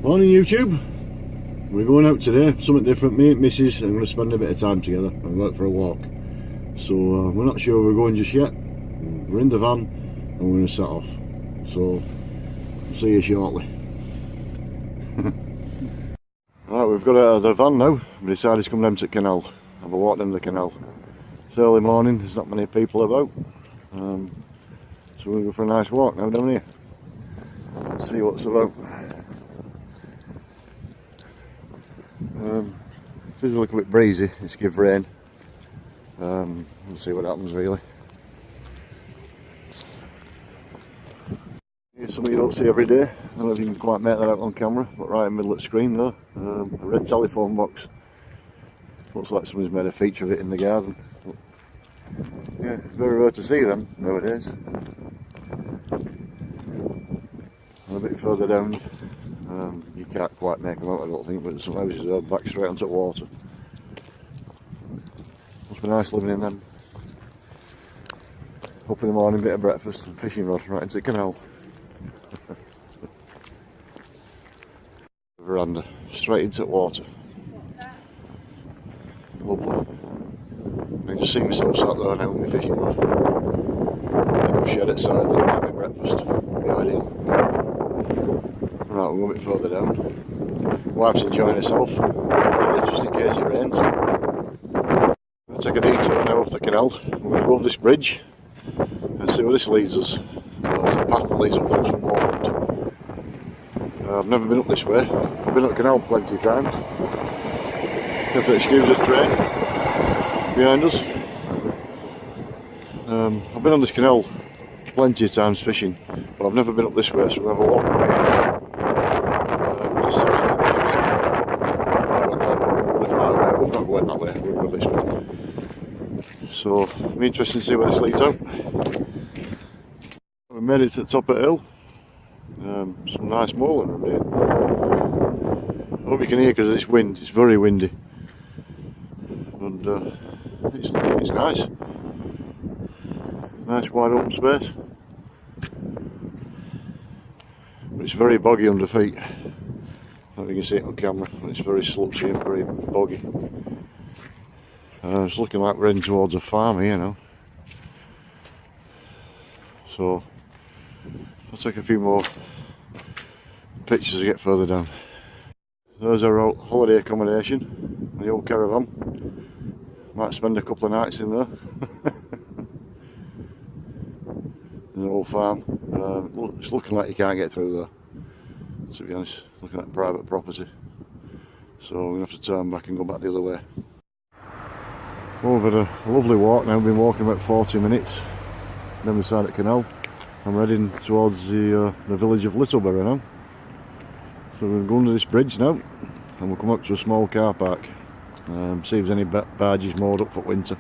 Morning YouTube. We're going out today, something different. Me and Mrs. I'm going to spend a bit of time together and go out for a walk. So we're not sure where we're going just yet. We're in the van and we're going to set off. So I'll see you shortly. Right, we've got out of the van now. We decided to come down to the canal. Have a walk down the canal. It's early morning, there's not many people about. So we'll go for a nice walk now down here. See what's about. It is a little bit breezy, it's give rain. We'll see what happens really. Here's something you don't see every day. I don't know if you can quite make that out on camera, but right in the middle of the screen there, a red telephone box. Looks like somebody's made a feature of it in the garden. But yeah, it's very rare to see them nowadays. And a bit further down, you can't quite make them out I don't think, but some houses are back straight onto water. Must be nice living in them. Up in the morning, bit of breakfast and fishing rod right into the canal. Veranda, straight into the water. Lovely. I can just see myself sat there now with my fishing rod. I've shed outside there, have my breakfast. Be ideal. Right, we'll go a bit further down. Wife's enjoying herself, just in case it rains. I'll take a detour now off the canal. We're going to go over this bridge and see where this leads us. There's a path that leads up through some moorland. I've never been up this way. I've been up the canal plenty of times. You have to excuse the train behind us. I've been on this canal plenty of times fishing, but I've never been up this way, so we'll have a walk. We've not went that way, we'll go this way. So, it'll be interesting to see where this leads out. We made it to the top of the hill. Some nice moorland around here. I hope you can hear because of this wind, it's very windy. And it's nice. Nice wide open space. But it's very boggy under feet. I don't know if you can see it on camera, but it's very slopey and very boggy. It's looking like we're heading towards a farm here now. So I'll take a few more pictures as I get further down. There's our holiday accommodation, the old caravan. Might spend a couple of nights in there. In an old farm. It's looking like you can't get through there, to be honest, looking at private property. So we're going to have to turn back and go back the other way. Well, we've had a lovely walk now, we've been walking about 40 minutes down the side of the canal. I'm heading towards the village of Littleborough now. So we're going under this bridge now, and we'll come up to a small car park. See if there's any barges moored up for winter.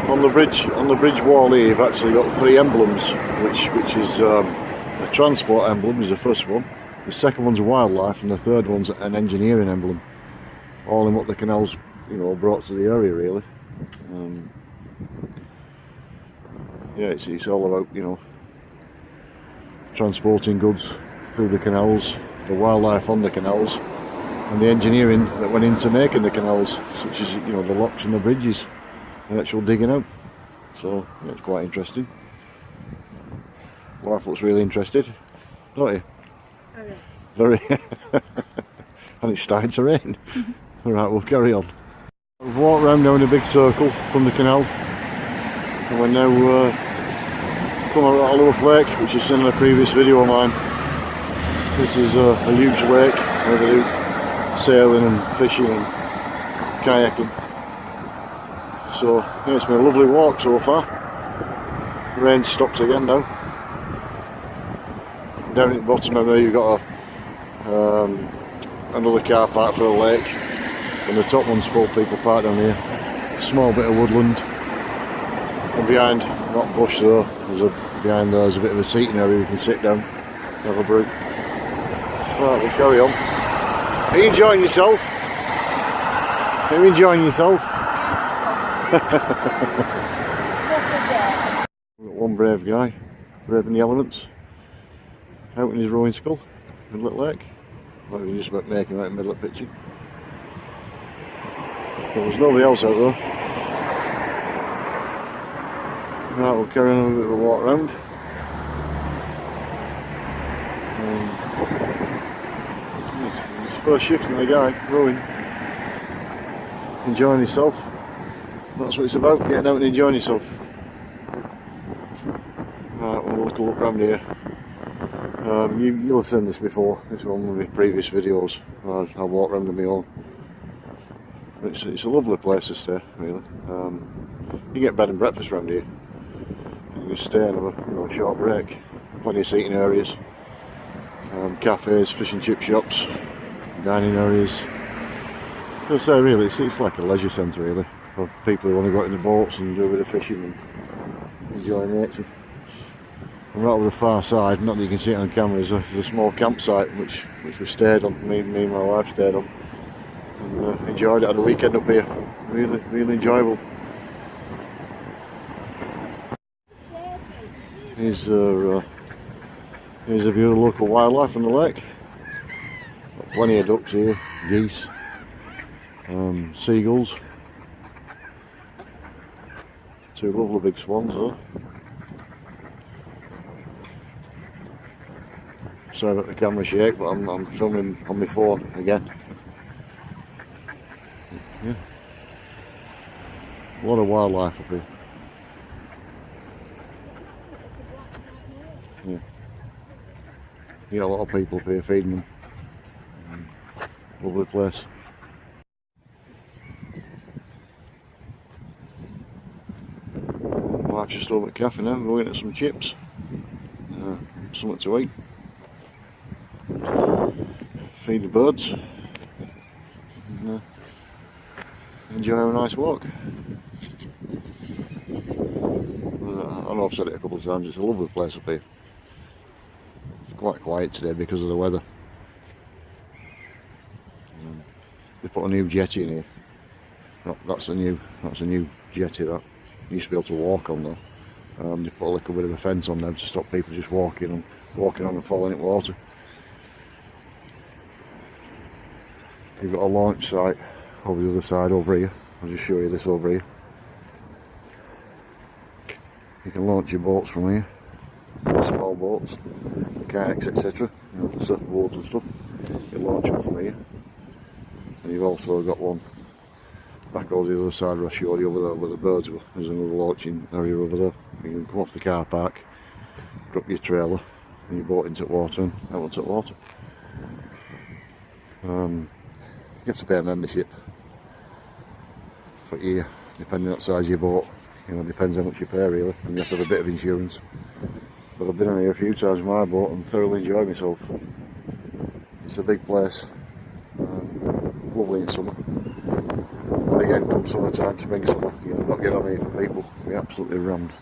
On the bridge wall here, you've actually got 3 emblems, which is a transport emblem is the first one, the second one's wildlife, and the third one's an engineering emblem. All in what the canal's, brought to the area really. Yeah, it's all about, transporting goods through the canals, the wildlife on the canals, and the engineering that went into making the canals, such as the locks and the bridges, the actual digging out. So yeah, it's quite interesting. Wife looks really interested, don't you? Oh yeah. Very. And it's starting to rain. Alright, we'll carry on. We've walked around now in a big circle from the canal, and we're now come out at Lewis Lake, which is in a previous video of mine. This is a huge lake where they do sailing and fishing and kayaking. So yeah, it's been a lovely walk so far. The rain stops again now. Down at the bottom of there you've got another car park for the lake, and the top one's full people parked down here. A small bit of woodland, and behind, not bush though, behind there's a bit of a seating area you can sit down, have a brew. Right, we'll carry on. Are you enjoying yourself? Are you enjoying yourself? We've got one brave guy, braving the elements. out in his rowing scull, middle of the lake. Like we just about making out in the middle of the picture. But there's nobody else out there. Right, we'll carry on a bit of a walk round. It's first shift in the guy rowing, enjoying himself. That's what it's about, getting out and enjoying yourself. Right, we'll look round here. You'll have seen this before. This is one of my previous videos. I walk round on my own. It's a lovely place to stay, really. You get bed and breakfast round here. You can stay and have a short break. Plenty of seating areas, cafes, fish and chip shops, dining areas. I'll say really, it's like a leisure centre really, for people who want to go out in the boats and do a bit of fishing and enjoy nature. And right over the far side, not that you can see it on camera, is a small campsite which we stayed on, me and my wife stayed on, and enjoyed it. Had a weekend up here, really enjoyable. Here's a view of the local wildlife on the lake. Got plenty of ducks here, geese, seagulls, two lovely big swans there. Sorry about the camera shake, but I'm filming on my phone again. Yeah, a lot of wildlife up here. Yeah, you got a lot of people up here feeding them. Lovely place. My wife's just over at the cafe now, going to get some chips, something to eat. Feed the birds and enjoy a nice walk. I know I've said it a couple of times, it's a lovely place up here. It's quite quiet today because of the weather. They put a new jetty in here. That's a new jetty that you used to be able to walk on though. They put a little bit of a fence on there to stop people just walking on and falling in water. You've got a launch site over the other side over here. I'll just show you this over here. You can launch your boats from here, small boats, kayaks, etc. Surfboards and stuff. You launch them from here. And you've also got one back over the other side where I showed you over there where the birds were. There's another launching area over there. You can come off the car park, drop your trailer and your boat into the water and out onto the water. You have to pay a membership for a year, depending on the size of your boat. You know, it depends how much you pay really, and you have to have a bit of insurance. But I've been on here a few times with my boat and thoroughly enjoyed myself. It's a big place, lovely in summer. And again, come summertime, spring summer, you know, not get on here for people, we're absolutely rammed.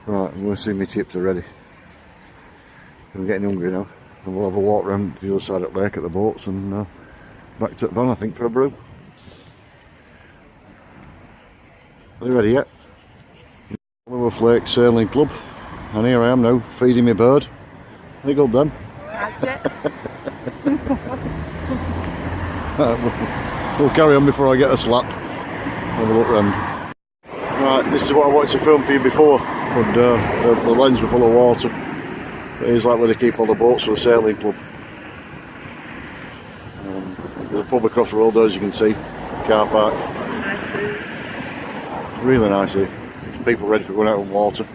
Right, I'm going to see my chips are ready. I'm getting hungry now. And we'll have a walk around the other side of the lake at the boats and back to the van, I think, for a brew. Are you ready yet? Lower Flake Sailing Club, and here I am now feeding my bird. Are you good then? That's it. We'll carry on before I get a slap. Have a look round. Right, this is what I wanted to film for you before, but the lens were full of water. It's like where they keep all the boats for the sailing club. There's a pub across the road there, as you can see, car park. Really nice here. People ready for going out on water.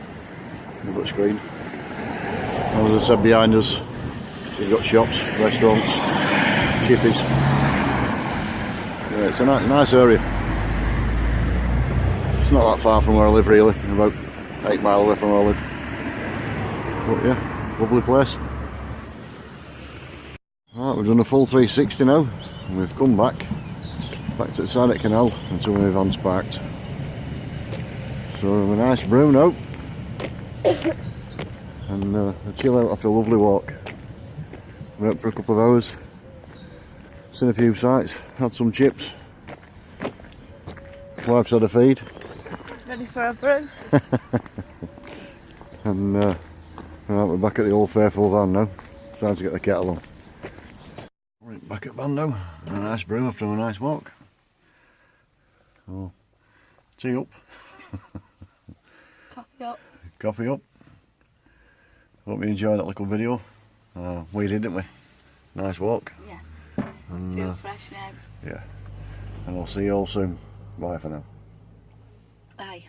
We've got a screen. And as I said, behind us, we've got shops, restaurants, chippies. Yeah, it's a nice area. It's not that far from where I live really, about 8 miles away from where I live. But yeah. Lovely place. Right, we've done a full 360 now, and we've come back to the side of the canal until my van's parked. So we're a nice brew now, and a chill out after a lovely walk. We're out for a couple of hours, seen a few sights, had some chips. Wife's had a feed. Ready for a brew? And right, we're back at the Old Faithful van now. Time to get the kettle on. Right, back at Bando. A nice brew after a nice walk. Oh, tea up. Coffee up. Coffee up. Hope you enjoyed that little video. We did, didn't we? Nice walk. Yeah. And, feel fresh now. Yeah. And I'll see you all soon. Bye for now. Bye.